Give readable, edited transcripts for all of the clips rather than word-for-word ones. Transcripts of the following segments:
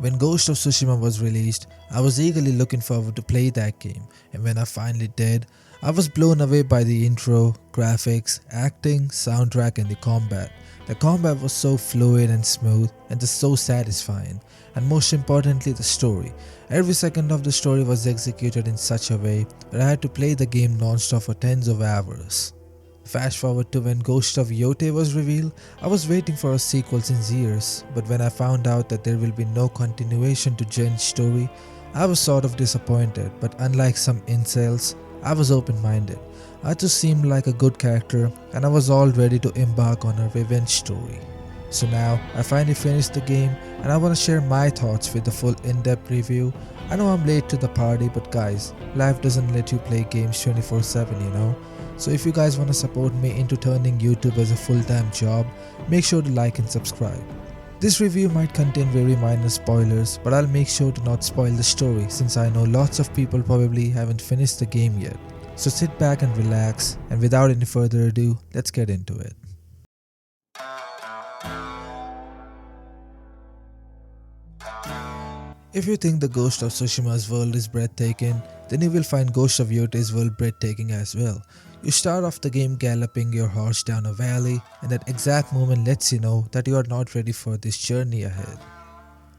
When Ghost of Tsushima was released, I was eagerly looking forward to play that game, and when I finally did, I was blown away by the intro, graphics, acting, soundtrack and the combat. The combat was so fluid and smooth and just so satisfying, and most importantly the story. Every second of the story was executed in such a way that I had to play the game non-stop for tens of hours. Fast forward to when Ghost of Yotei was revealed, I was waiting for a sequel since years, but when I found out that there will be no continuation to Jen's story, I was sort of disappointed, but unlike some incels, I was open-minded. Atu seemed like a good character and I was all ready to embark on a revenge story. So now, I finally finished the game and I want to share my thoughts with the full in-depth review. I know I'm late to the party, but guys, life doesn't let you play games 24/7, you know. So if you guys want to support me into turning YouTube as a full-time job, make sure to like and subscribe. This review might contain very minor spoilers, but I'll make sure to not spoil the story since I know lots of people probably haven't finished the game yet. So sit back and relax, and without any further ado, let's get into it. If you think the Ghost of Tsushima's world is breathtaking, then you will find Ghost of Yotei's world breathtaking as well. You start off the game galloping your horse down a valley, and that exact moment lets you know that you are not ready for this journey ahead.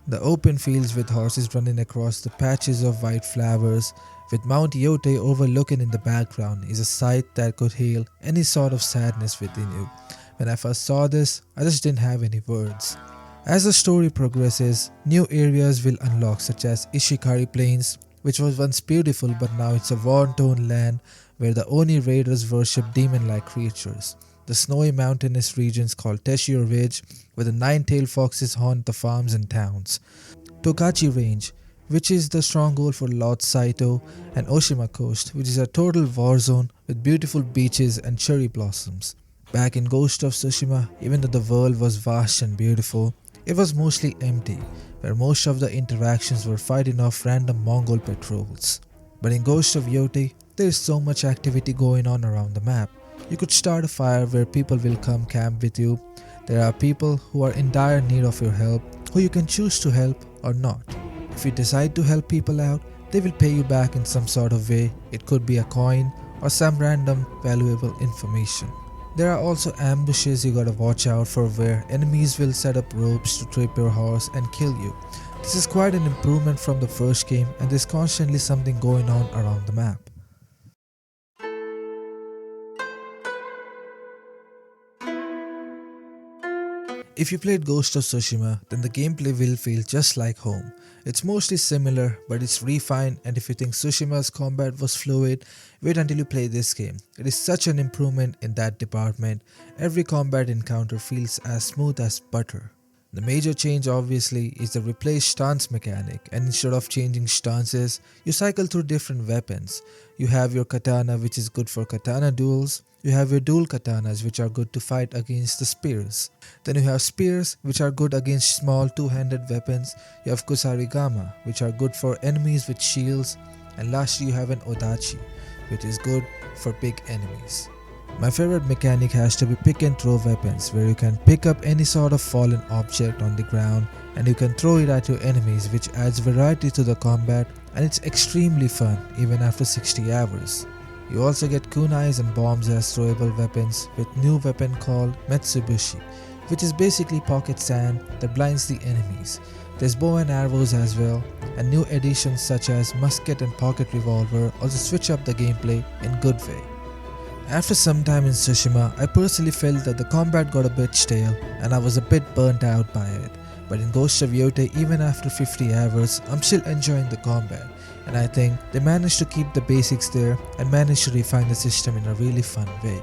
The open fields with horses running across the patches of white flowers, with Mount Yotei overlooking in the background, is a sight that could heal any sort of sadness within you. When I first saw this, I just didn't have any words. As the story progresses, new areas will unlock such as Ishikari Plains, which was once beautiful but now it's a war-torn land where the Oni raiders worship demon-like creatures. The snowy mountainous regions called Teshio Ridge, where the nine-tailed foxes haunt the farms and towns. Tokachi Range, which is the stronghold for Lord Saito, and Oshima Coast, which is a total war zone with beautiful beaches and cherry blossoms. Back in Ghost of Tsushima, even though the world was vast and beautiful, it was mostly empty, where most of the interactions were fighting off random Mongol patrols. But in Ghost of Yotei, there is so much activity going on around the map. You could start a fire where people will come camp with you. There are people who are in dire need of your help, who you can choose to help or not. If you decide to help people out, they will pay you back in some sort of way. It could be a coin or some random valuable information. There are also ambushes you gotta watch out for where enemies will set up ropes to trip your horse and kill you. This is quite an improvement from the first game and there's constantly something going on around the map. If you played Ghost of Tsushima, then the gameplay will feel just like home. It's mostly similar, but it's refined, and if you think Tsushima's combat was fluid, wait until you play this game. It is such an improvement in that department. Every combat encounter feels as smooth as butter. The major change obviously is the replaced stance mechanic, and instead of changing stances, you cycle through different weapons. You have your katana, which is good for katana duels. You have your dual katanas, which are good to fight against the spears. Then you have spears, which are good against small two-handed weapons. You have kusarigama, which are good for enemies with shields. And lastly you have an odachi, which is good for big enemies. My favorite mechanic has to be pick and throw weapons, where you can pick up any sort of fallen object on the ground and you can throw it at your enemies, which adds variety to the combat, and it's extremely fun even after 60 hours. You also get kunais and bombs as throwable weapons with new weapon called Metsubushi, which is basically pocket sand that blinds the enemies. There's bow and arrows as well, and new additions such as musket and pocket revolver also switch up the gameplay in good way. After some time in Tsushima, I personally felt that the combat got a bit stale and I was a bit burnt out by it. But in Ghost of Yotei, even after 50 hours, I'm still enjoying the combat. And I think they managed to keep the basics there and managed to refine the system in a really fun way.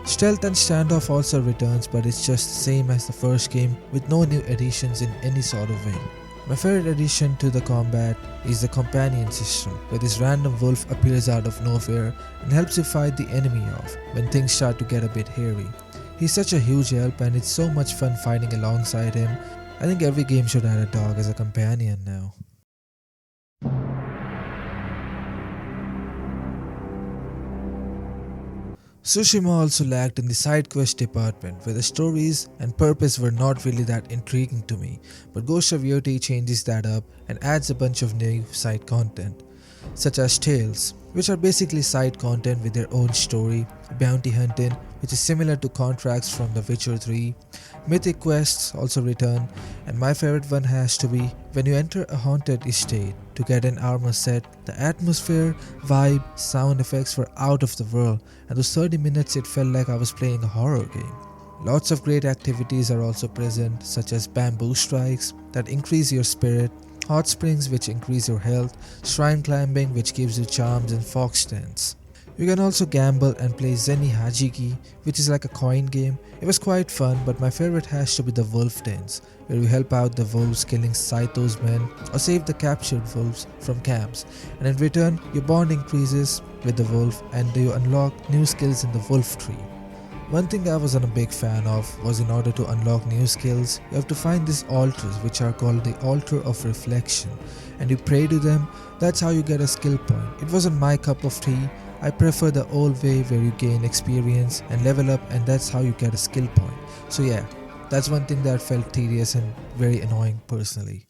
Stealth and standoff also returns, but it's just the same as the first game with no new additions in any sort of way. My favorite addition to the combat is the companion system, where this random wolf appears out of nowhere and helps you fight the enemy off when things start to get a bit hairy. He's such a huge help and it's so much fun fighting alongside him. I think every game should add a dog as a companion now. Tsushima also lacked in the side quest department, where the stories and purpose were not really that intriguing to me, but Ghost of Yotei changes that up and adds a bunch of new side content, such as tales, which are basically side content with their own story, bounty hunting, which is similar to contracts from The Witcher 3, mythic quests also return, and my favorite one has to be when you enter a haunted estate to get an armor set. The atmosphere, vibe, sound effects were out of the world, and those 30 minutes it felt like I was playing a horror game. Lots of great activities are also present, such as bamboo strikes that increase your spirit, hot springs which increase your health, shrine climbing which gives you charms, and fox dance. You can also gamble and play Zeni Hajiki, which is like a coin game. It was quite fun, but my favorite has to be the wolf dance, where you help out the wolves killing Saito's men or save the captured wolves from camps, and in return your bond increases with the wolf and you unlock new skills in the wolf tree. One thing I wasn't a big fan of was in order to unlock new skills, you have to find these altars which are called the Altar of Reflection, and you pray to them. That's how you get a skill point. It wasn't my cup of tea. I prefer the old way where you gain experience and level up, and that's how you get a skill point. So yeah, that's one thing that felt tedious and very annoying personally.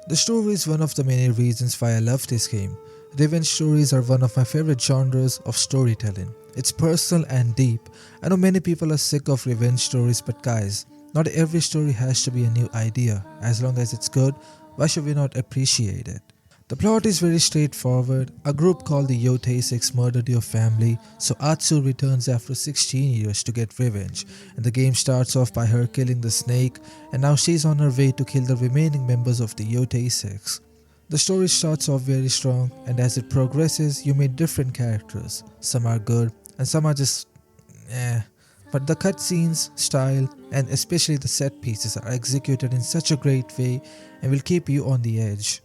The story is one of the many reasons why I love this game. Revenge stories are one of my favorite genres of storytelling. It's personal and deep. I know many people are sick of revenge stories, but guys, not every story has to be a new idea. As long as it's good, why should we not appreciate it? The plot is very straightforward. A group called the Yotei 6 murdered your family, so Atsu returns after 16 years to get revenge, and the game starts off by her killing the snake, and now she's on her way to kill the remaining members of the Yotei 6. The story starts off very strong, and as it progresses you meet different characters. Some are good and some are just but the cutscenes, style, and especially the set pieces are executed in such a great way and will keep you on the edge.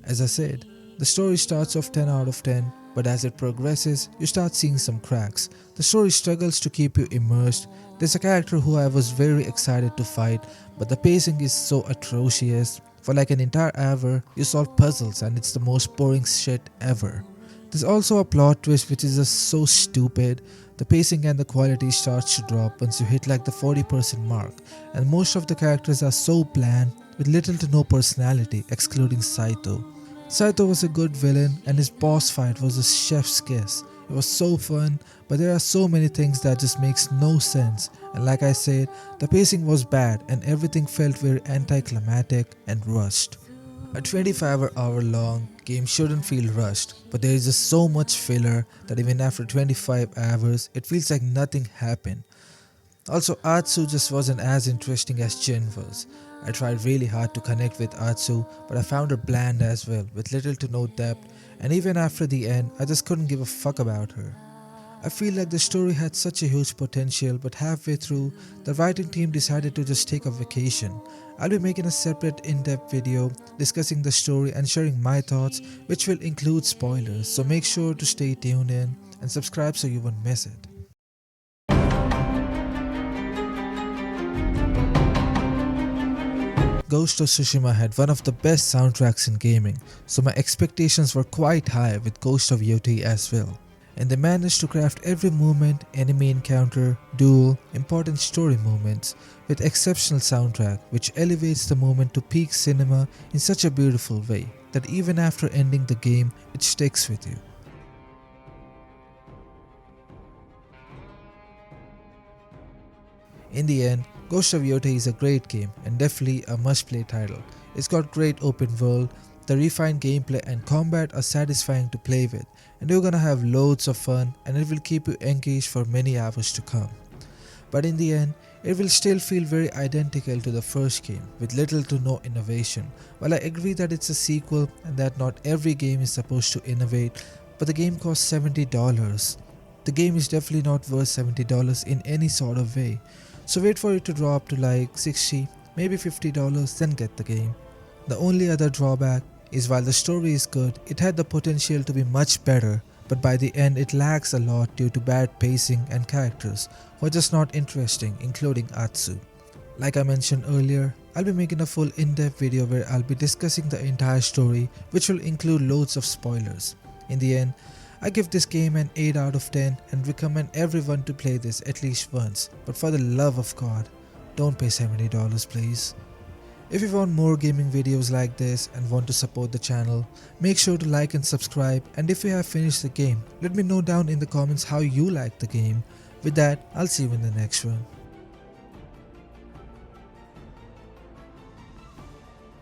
As I said, the story starts off 10 out of 10, but as it progresses, you start seeing some cracks. The story struggles to keep you immersed. There's a character who I was very excited to fight, but the pacing is so atrocious. For like an entire hour, you solve puzzles and it's the most boring shit ever. There's also a plot twist which is just so stupid. The pacing and the quality starts to drop once you hit like the 40% mark, and most of the characters are so bland with little to no personality, excluding Saito. Saito was a good villain and his boss fight was a chef's kiss. It was so fun, but there are so many things that just makes no sense, and like I said, the pacing was bad and everything felt very anticlimactic and rushed. A 25-hour long game shouldn't feel rushed, but there is just so much filler that even after 25 hours, it feels like nothing happened. Also, Atsu just wasn't as interesting as Jin was. I tried really hard to connect with Atsu, but I found her bland as well, with little to no depth, and even after the end, I just couldn't give a fuck about her. I feel like the story had such a huge potential, but halfway through, the writing team decided to just take a vacation. I'll be making a separate in-depth video discussing the story and sharing my thoughts, which will include spoilers, so make sure to stay tuned in and subscribe so you won't miss it. Ghost of Tsushima had one of the best soundtracks in gaming, so my expectations were quite high with Ghost of Yotei as well. And they managed to craft every moment, enemy encounter, duel, important story moments with exceptional soundtrack which elevates the moment to peak cinema in such a beautiful way that even after ending the game, it sticks with you. In the end, Ghost of Yotei is a great game and definitely a must-play title. It's got great open world, the refined gameplay and combat are satisfying to play with, and you're gonna have loads of fun and it will keep you engaged for many hours to come. But in the end, it will still feel very identical to the first game with little to no innovation. While I agree that it's a sequel and that not every game is supposed to innovate, but the game costs $70. The game is definitely not worth $70 in any sort of way. So wait for it to drop to like $60, maybe $50, then get the game. The only other drawback is while the story is good, it had the potential to be much better, but by the end it lags a lot due to bad pacing and characters who are just not interesting, including Atsu. Like I mentioned earlier, I'll be making a full in-depth video where I'll be discussing the entire story, which will include loads of spoilers. In the end, I give this game an 8 out of 10 and recommend everyone to play this at least once, but for the love of God, don't pay $70 please. If you want more gaming videos like this and want to support the channel, make sure to like and subscribe, and if you have finished the game, let me know down in the comments how you like the game. With that, I'll see you in the next one.